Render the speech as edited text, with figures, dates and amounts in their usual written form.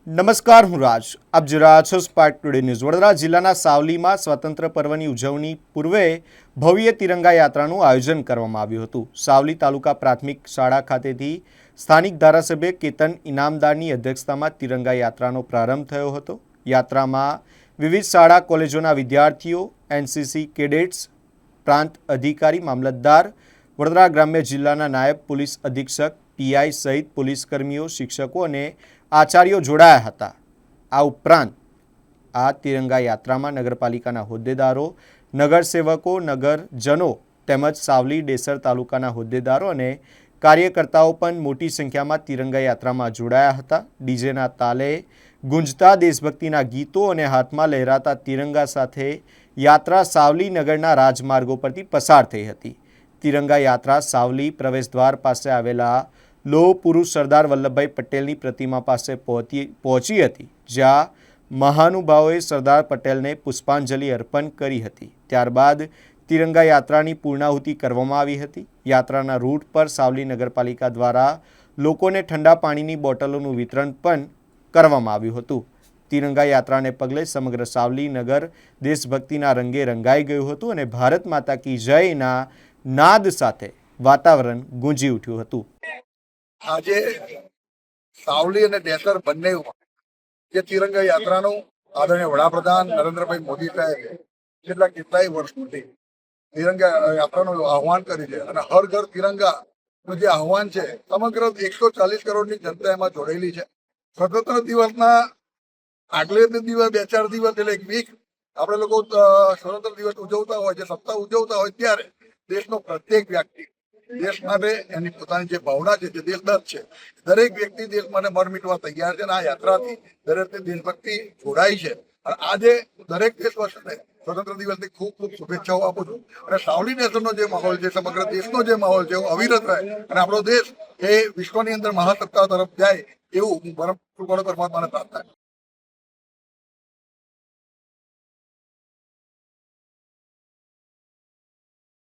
નમસ્કાર, હું રાજ. આપ જોઈ રહ્યા છો સ્પાર્ક ટુડે ન્યૂઝ. વડોદરા જિલ્લાના સાવલીમાં સ્વતંત્ર પર્વની ઉજવણી પૂર્વે ભવ્ય તિરંગા યાત્રાનું આયોજન કરવામાં આવ્યું હતું. સાવલી તાલુકા પ્રાથમિક શાળા ખાતેથી સ્થાનિક ધારાસભ્ય કેતન ઇનામદારની અધ્યક્ષતામાં તિરંગા યાત્રાનો પ્રારંભ થયો હતો. યાત્રામાં વિવિધ શાળા કોલેજોના વિદ્યાર્થીઓ, એનસીસી કેડેટ્સ, પ્રાંત અધિકારી, મામલતદાર, વડોદરા ગ્રામ્ય જિલ્લાના નાયબ પોલીસ અધિક્ષક, પીઆઈ સહિત પોલીસકર્મીઓ, શિક્ષકો અને આચાર્યો જોડાયા હતા. આ ઉપરાંત આ તિરંગા યાત્રામાં નગરપાલિકાના હોદ્દેદારો, નગરસેવકો, નગરજનો તેમજ સાવલી ડેસર તાલુકાના હોદ્દેદારો અને કાર્યકર્તાઓ પણ મોટી સંખ્યામાં તિરંગા યાત્રામાં જોડાયા હતા. ડીજેના તાલે ગુંજતા દેશભક્તિના ગીતો અને હાથમાં લહેરાતા તિરંગા સાથે યાત્રા સાવલી નગરના રાજમાર્ગો પરથી પસાર થઈ હતી. તિરંગા યાત્રા સાવલી પ્રવેશદ્વાર પાસે આવેલા લોહ પુરુષ સરદાર વલ્લભભાઈ પટેલની પ્રતિમા પાસે પહોંચી હતી, જ્યાં મહાનુભાવોએ સરદાર પટેલને પુષ્પાંજલિ અર્પણ કરી હતી. ત્યારબાદ તિરંગા યાત્રાની પૂર્ણાહુતિ કરવામાં આવી હતી. યાત્રાના રૂટ પર સાવલી નગરપાલિકા દ્વારા લોકોને ઠંડા પાણીની બોટલોનું વિતરણ પણ કરવામાં આવ્યું હતું. તિરંગા યાત્રાને પગલે સમગ્ર સાવલી નગર દેશભક્તિના રંગે રંગાઈ ગયું હતું અને ભારત માતા કી જયના નાદ સાથે વાતાવરણ ગુંજી ઉઠ્યું હતું. આજે સાવલી અને ડેસર બંને જે તિરંગા યાત્રાનું આદરણીય વડાપ્રધાન નરેન્દ્રભાઈ મોદી સાહેબે છેલ્લા કેટલાય વર્ષોથી તિરંગા યાત્રાનું આહવાન કર્યું છે અને હર ઘર તિરંગાનું જે આહવાન છે, સમગ્ર 140 કરોડની જનતા એમાં જોડેલી છે. સ્વતંત્ર દિવસના આગલે દિવસ 2-4 દિવસ એટલે એક વીક આપણે લોકો સ્વતંત્ર દિવસ ઉજવતા હોય છે, સપ્તાહ ઉજવતા હોય, ત્યારે દેશનો પ્રત્યેક વ્યક્તિ દેશ માટે એની પોતાની જે ભાવના છે, જે દેશદત્ત છે, દરેક વ્યક્તિ દેશ માટે મર મીટવા તૈયાર છે અને આ યાત્રાથી દરેકની દેશભક્તિ જોડાઈ છે. અને આજે દરેક દેશવાસીને સ્વતંત્ર દિવસની ખૂબ ખૂબ શુભેચ્છાઓ આપું છું. અને સાવલી નેશનનો જે માહોલ છે, સમગ્ર દેશનો જે માહોલ છે, એવો અવિરત રહે અને આપણો દેશ એ વિશ્વની અંદર મહાસત્તા તરફ જાય એવું હું પરમાત્માને પ્રાર્થના કરું.